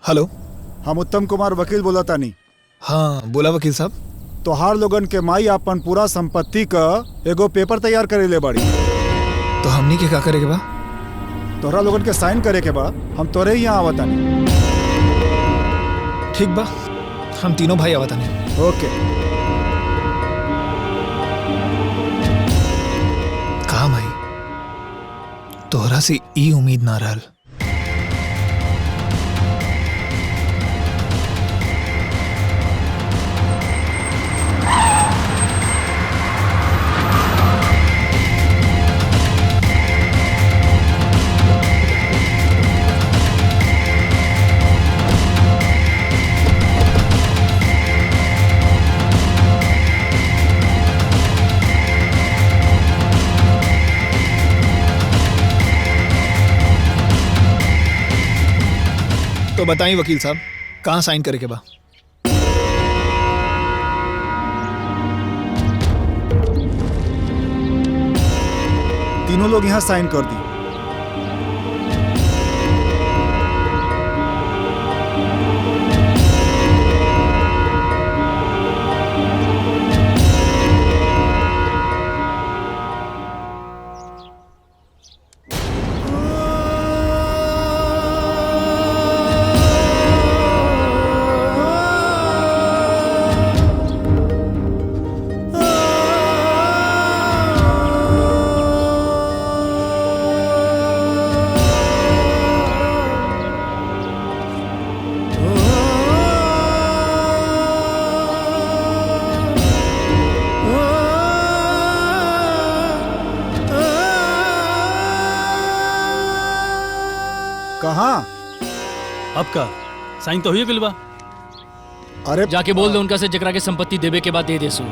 Hello. हम उत्तम कुमार वकील बोला तानी। हाँ बोला वकील साहब। तोहार लोगन के माई अपन पूरा संपत्ति का एगो पेपर तैयार करे ले बाड़ी। तो हमनी के का करे के बा? तोहरा लोगन के साइन करे के बा। हम तोरे ही यहाँ आवतानी। ठीक बा, हम तीनों भाई आवतानी। ओके। कहा माई, तोहरा से ई उम्मीद ना रहल। तो बताइए वकील साहब, कहाँ साइन करे के बा? तीनों लोग यहाँ साइन कर दी। कहाँ? अब का साइन तो हुई गइल बा। अरे जाके बोल दो उनका से जकरा के संपत्ति देवे के बाद दे देसु।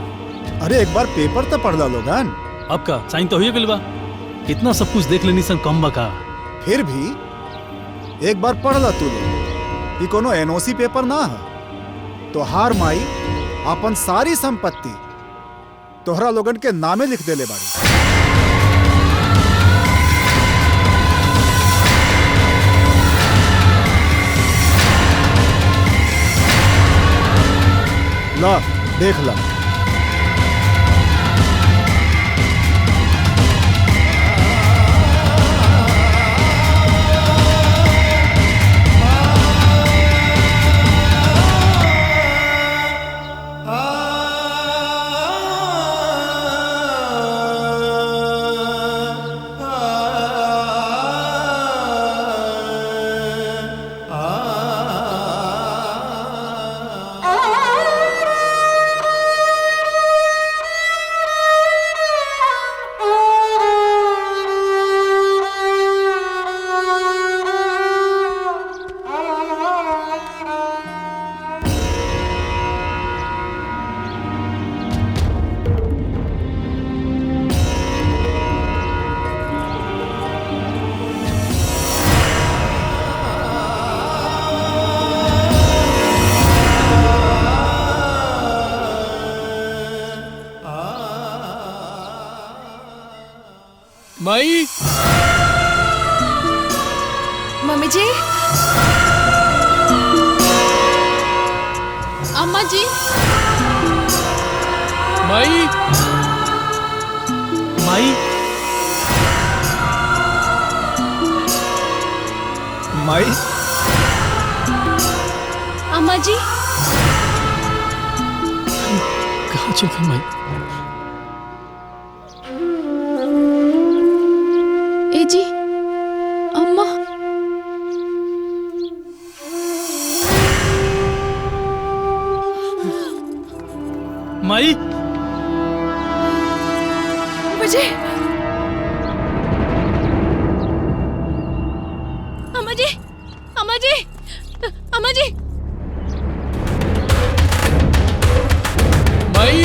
अरे एक बार पेपर तो पढ़ ला लोगन। अब का साइन तो हुई गइल बा। इतना सब कुछ देख लेनी सन कम बा का। फिर भी एक बार पढ़ ला तू लोग। ये कोनो एनओसी पेपर ना है। तोहार माई अपन सारी संपत्ति तोहरा लोगन के नामे लिख देले बाड़ी। ला देख ला। माई, मम्मी जी, अम्मा जी, माई, माई, माई, अम्मा जी। कहाँ चल गई माई? ए जी, अम्मा। माई, मुझे अम्मा जी, अम्मा जी, अम्मा जी। माई,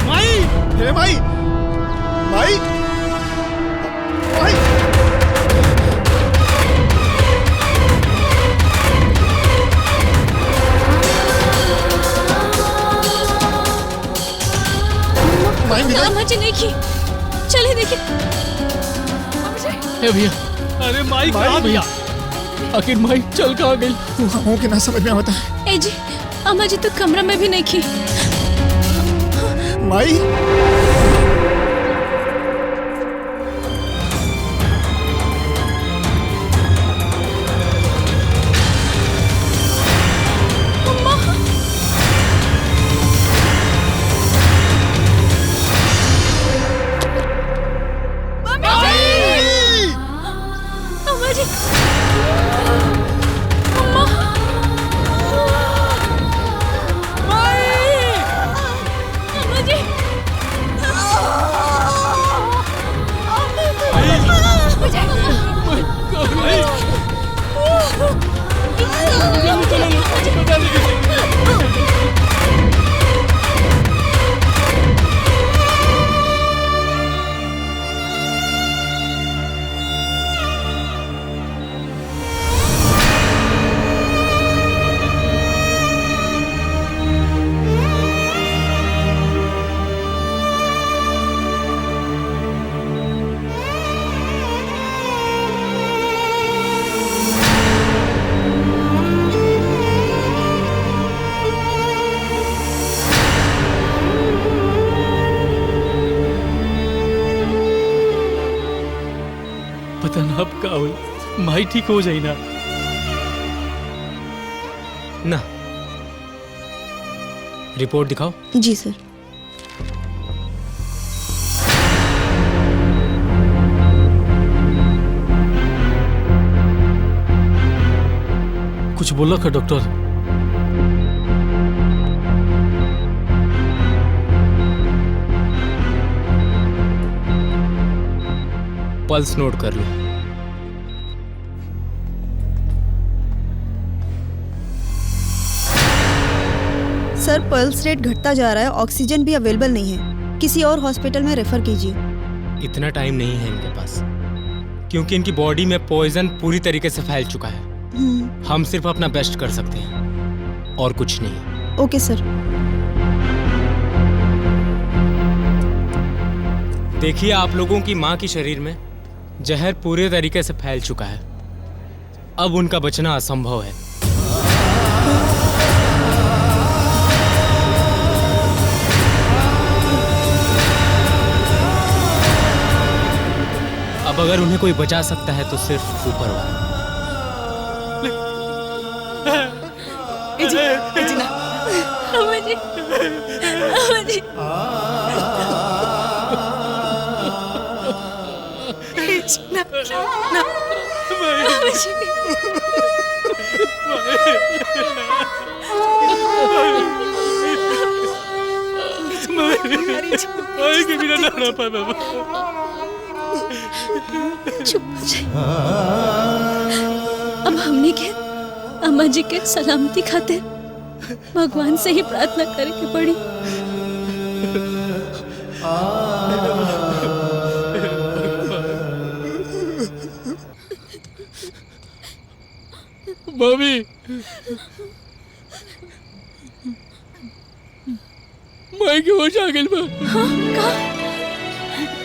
माई, हे माई, माई, माई। अम्मा जी नहीं की। चलिए देखिए। ए भैया, अरे माई माई कहाँ भैया आखिर माई चल कहाँ गई? वो के ना समझ में आता है। ए जी अम्मा जी तो कमरा में भी नहीं थी। माई अम्मा जी अम्मा अम्मा जी पता ना अब का होई। माई ठीक हो जाई ना। ना रिपोर्ट दिखाओ। जी सर। कुछ बोला का डॉक्टर? पल्स नोट कर लो। सर पल्स रेट घटता जा रहा है, ऑक्सीजन भी अवेलेबल नहीं है, किसी और हॉस्पिटल में रेफर कीजिए। इतना टाइम नहीं है इनके पास, क्योंकि इनकी बॉडी में पॉइजन पूरी तरीके से फैल चुका है। हम सिर्फ अपना बेस्ट कर सकते हैं और कुछ नहीं। ओके सर। देखिए, आप लोगों की माँ के शरीर में जहर पूरे तरीके से फैल चुका है। अब उनका बचना असंभव है। अब अगर उन्हें कोई बचा सकता है तो सिर्फ ऊपर वाला। अम्मा जी अम्मा जी ना ना अम्मा जी माई के बिना ना रह पाए बाबा। चुप हो जाए। अब हमने के अम्मा जी के सलामती खातिर भगवान से ही प्रार्थना करे के पड़ी। भाभी माई के होश आ गइल बा। हाँ कहा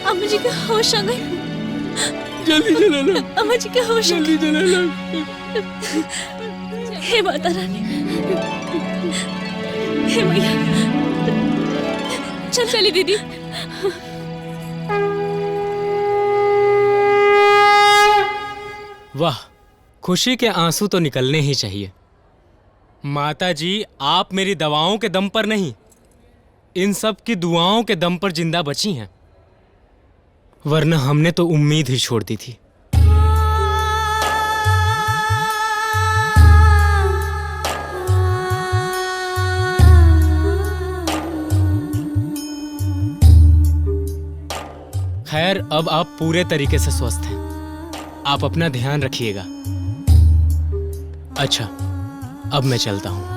अम्मा जी के होश आ गए। जल्दी चला लो, अम्मा जी के होश आ जल्दी चला लो। गए। हे माता रानी, हे मैया, चल चली दीदी। वाह, खुशी के आंसू तो निकलने ही चाहिए। माता जी, आप मेरी दवाओं के दम पर नहीं, इन सब की दुआओं के दम पर जिंदा बची हैं, वरना हमने तो उम्मीद ही छोड़ दी थी। खैर, अब आप पूरे तरीके से स्वस्थ हैं। आप अपना ध्यान रखिएगा। अच्छा, अब मैं चलता हूं।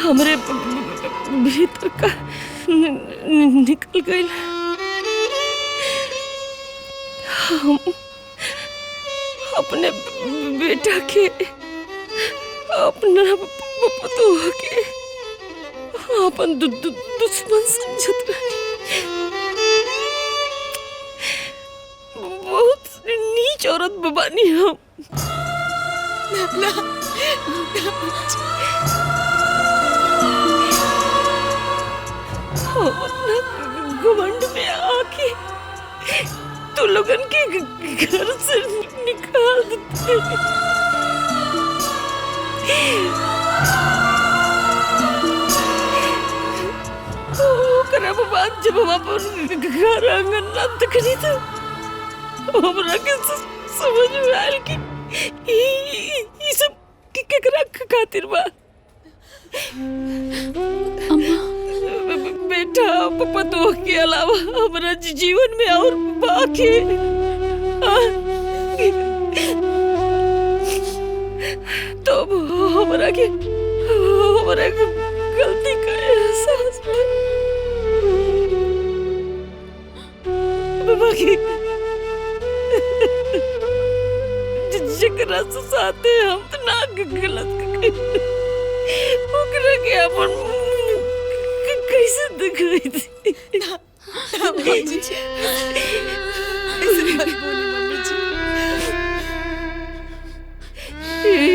हमरे भीतर का निकल गई। हम अपने बेटा के अपना पतोह के अपन दुश्मन समझत रही। बहुत नीच औरत बानी हम। हम अपना घमंड में आके तू लोगन के घर से निकाल देते। ओकरा बाद जब हम अपन घर आंगन ना देखनी तो हमरा के समझ में आयल कि ई सब केकरा खातिर बा। बेटा पतोह के अलावा हमरा जीवन में और बाकी तो हमरा के गलती का एहसास बाकी जकरा से साथे हम तो ना गलत ओकरा के अपन कैसे दिखाई थी।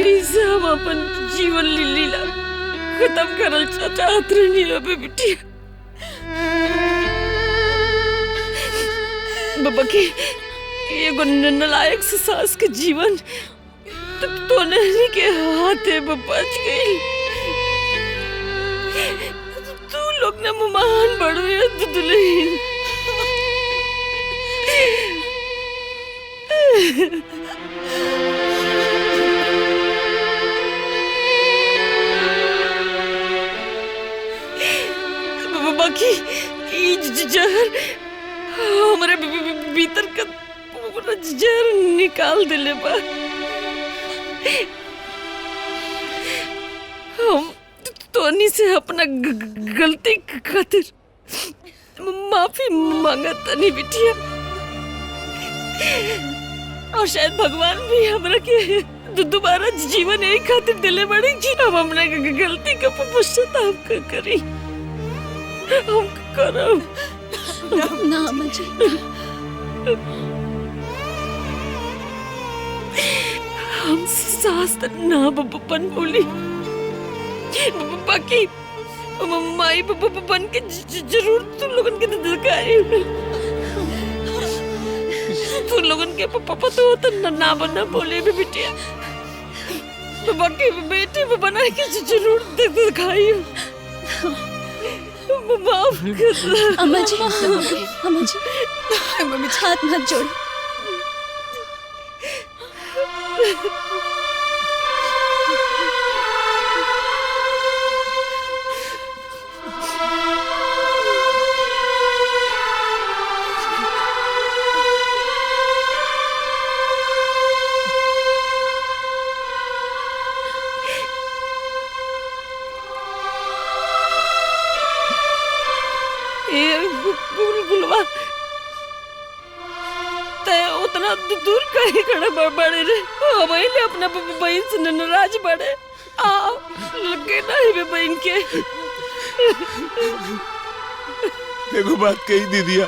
इसे हम अपन जीवन लीला खत्म करल चाहत रहनी अबे बिटिया। बाबा की एगो नलायक से सास के जीवन तो नहीं के हाथे में बच गई। तू लोग ने महान बड़े दुल्हन। बाकी जहर हमारे भीतर का पूरा जहर निकाल दिले बा। हम तोनी से अपना गलती खातिर माफी मांगत नहीं बिटिया। और शायद भगवान भी हमरा के दोबारा जीवन यही खातिर दिले बड़ी जी हम अपना गलती का पश्चाताप करी। हम करो ना अम्मा जी। हम सास ना बन बोली बाकी माई बन के जरूर तुम लोगन के दिखाई। तुम लोगन के पापा तो ना बना बोले भी बिटिया। बाकी बेटे बना के जरूर दिखाई। माफ कर अम्मा जी। अम्मा जी हाथ मत जोड़। गुलवा तय उतना दूर कहीं खड़े बड़े रे हमारे अपना बहन से नाराज बड़े आ लगे नहीं बे बहन के। देखो बात कही दीदिया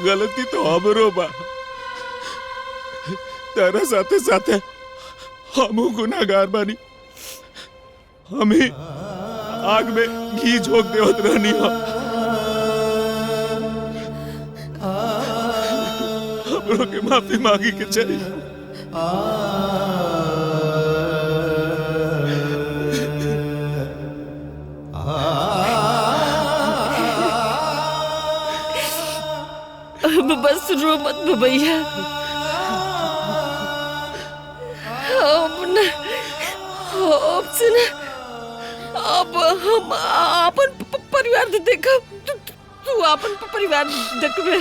गलती तो हमरो बा। तारा साथे साथे हमू गुनाहगार बानी। हम ही आग में घी झोंक देवत रहनी हो। हमरो के माफी मांगी के चाहिए। बस रो मत भैया। अब हम अपन परिवार देखा तू अपन परिवार देखबे।